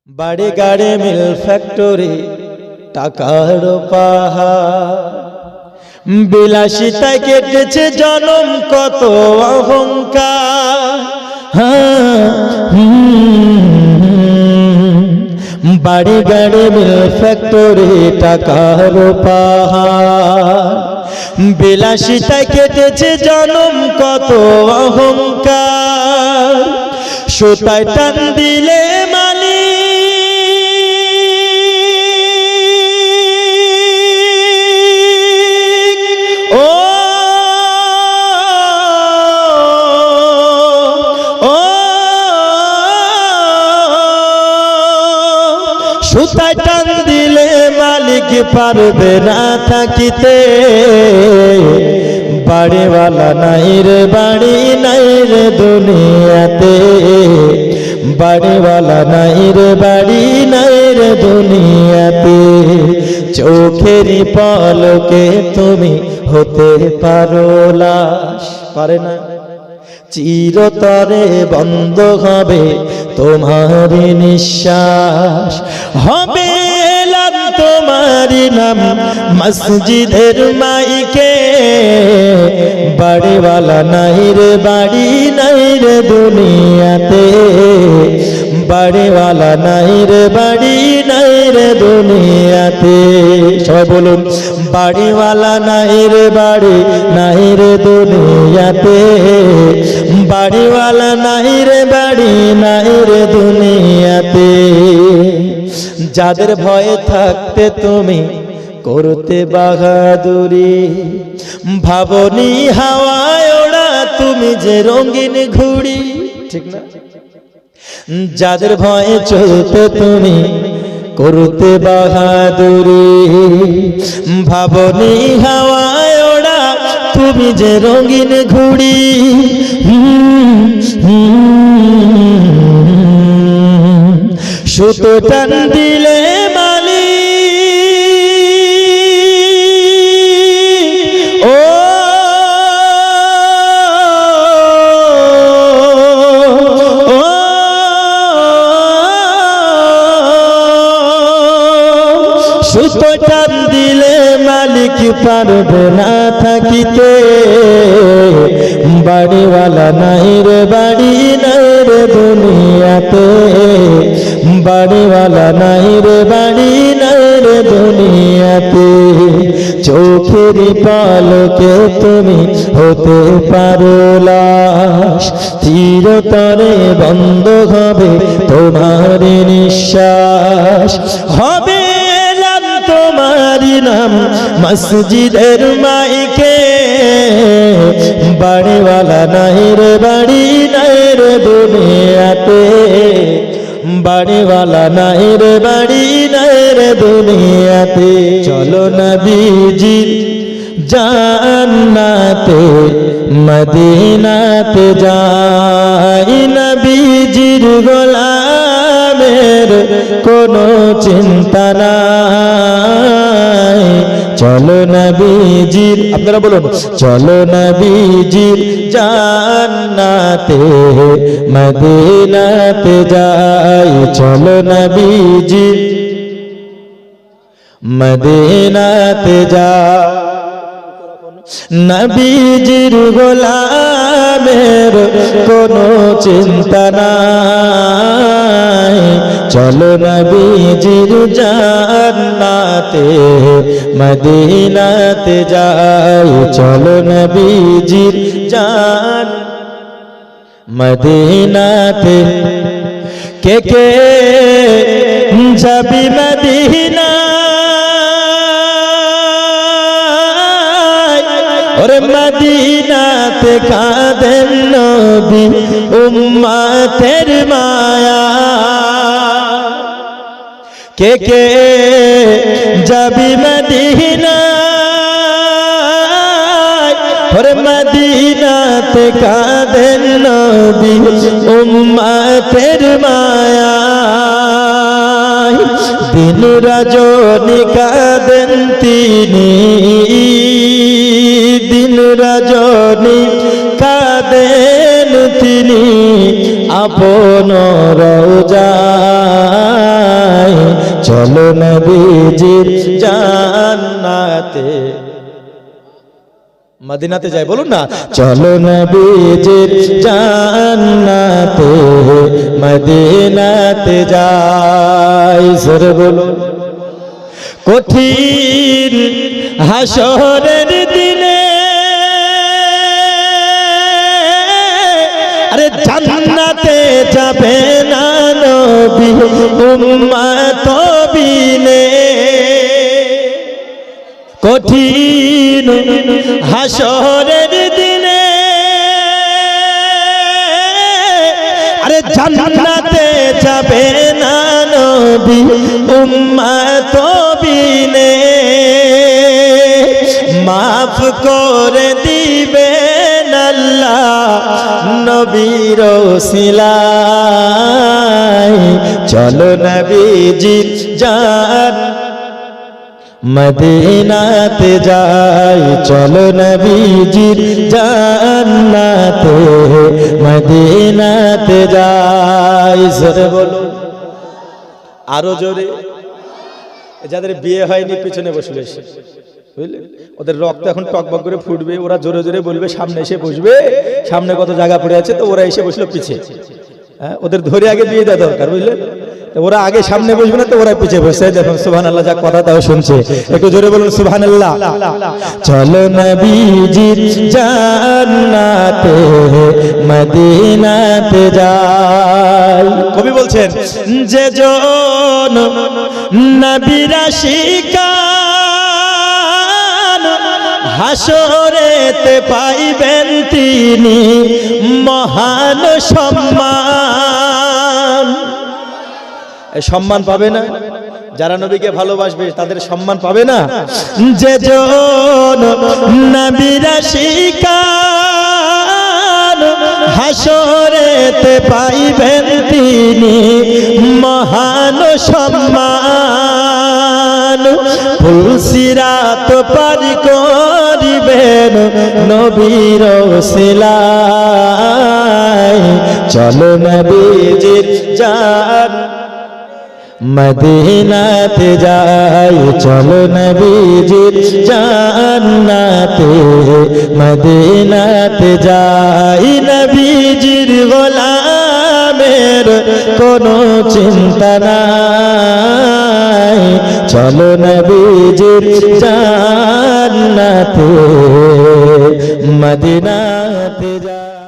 বাড়ি গাড়ি mill factory টাকার পাহাড়, বিলাসিতায় কেটেছে জনম কত অহংকার। বাড়ি গাড়ি মিল ফ্যাক্টরি টাকার পাহাড়, বিলাসিতায় কেটেছে জনম কত অহংকার। সুতায় টান দিলে মালি সুতায় টান দিলে মালিক পারবে না থাকিতে। বাড়িওয়ালা নাই রে বাড়ি নাই রে দুনিয়াতে, বাড়িওয়ালা নাই রে বাড়ি নাই রে দুনিয়াতে। চোখেরই পলকে তুমি হতে পারো লাশ, পারে না? চিরতরে বন্ধ হবে তোমারি নিঃশ্বাস, হবে এলান তোমারি নাম মসজিদের মাইকে। বাড়িওয়ালা নাই রে বাড়ি নাই রে দুনিয়াতে, বাড়িওয়ালা নাই রে বাড়ি নাই রে দুনিয়াতে। সবাই বলুন, বাড়িওয়ালা নাই রে বাড়ি নাই রে দুনিয়াতে, বাড়িওয়ালা নাই রে বাড়ি নাই রে দুনিয়াতে। যাদের ভয়ে থাকতে তুমি করতে বাহাদুরি, ভাবনি হাওয়ায় ওড়া তুমি যে রঙিন ঘুড়ি, ঠিক না? যাদের ভয়ে চলতে তুমি করতে বাহাদুরি, ভাবনি হাওয়ায় ওড়া তুমি যে রঙিন ঘুড়ি। সুতো টান দিলে মালি ও সুতো টান দিলে মালিক পারবে না থাকিতে। বাড়িওয়ালা নাই রে বাড়ি নাই রে দুনিয়াতে, বাড়িওয়ালা নাই রে বাড়ি নাই রে দুনিয়াতে। চোখেরই পলকে তুমি হতে পারো লাশ, চিরতরে বন্ধ হবে তোমারি নিঃশ্বাস, হবে এলান তোমারি নাম মসজিদের মাইকে। বাড়িওয়ালা নাই রে বাড়ি নাই রে দুনিয়াতে, বাড়িওয়ালা নাই রে বাড়ি নাই রে দুনিয়াতে। চলো নবীজির জান্নাতে মদিনাতে যাই, নবীজির গোলামের কোনো চিন্তা নাই। চলো নবীজির, আপনারা বলুন, চলো নবীজির জান্নাতে মদিনাতে যাই, চলো নবীজির মদিনাতে যাই। নবীজির গোলামের কোনো চিন্তা নাই, চলো নবীজির জান্নাতে মদিনাতে যাই, চলো নবীজির জান মদিনাতে। কে কে যাবি মদিনা, ওরে মদিনাতে কাঁদেন নবী উম্মতের মায়া। কে কে যাবি মদিনা, ওরে মদিনাতে কাঁদেন নবী উম্মতের মায়া। দিন রজনী কাঁদেন তিনি, দিন রজনী কাঁদেন তিনি আপন রওজা চলো নবীজির জান্নাতে। মদিনাতে যাই বলুন না, চলো নবীজির জান্নাতে, মদিনাতে যাই। জোরে বলুন। কঠিন হাসরের দিনে আরে জান্নাতে যাবে না নবী উম্মত বিনে। কঠিন হাসরের দিনে আরে জান্নাতে যাবে না নবী উম্মত বিনে। মাফ করে দিবেন আল্লাহ নবীর ওসিলায়। চলো নবীজির জান মদিনাতে যাই, চলো নবীজির জান্নাতে, মদিনাতে যাই। জোরে বলুন, আরো জোরে। যাদের বিয়ে হয়নি পিছনে বসবে, বুঝলেন, ওদের রক্ত এখন টকবক করে ফুটবে, ওরা জোরে জোরে বলবে, সামনে এসে বসবে। সামনে কত জায়গা পড়ে আছে, তো ওরা এসে বসলো পিছে। হ্যাঁ, ওদের ধরে আগে বিয়ে দেওয়া দরকার, বুঝলেন। ওরা আগে সামনে বসবে না, তো ওরা পিছে বসে। দেখুন সুবহানাল্লাহ, যা কথা তাও শুনছে। একটু জোরে বলুন সুবহানাল্লাহ। চলো নবীজির জান্নাতে, মদিনাতে যাই। কবি বলছেন, যে জন নবীর আশিকান হাসরেতে পাইবেন তিনি মহান সম্মান। সম্মান পাবে না যারা নবীকে ভালোবাসবে, তাদের সম্মান পাবে না। যে জন নবীর আশিকান হাসরেতে পাইবেন তিনি মহান সম্মান। ফুলসিরাত পার করিবেন নবীর ওসিলায়। চলো নবীজির জান মদিনাতে যাই, চলো নবীজির জান্নাতে, মদিনাতে যাই। নবীজির গোলামের কোনো চিন্তা নাই, চলো নবীজির জান্নাতে, মদিনাতে যাই।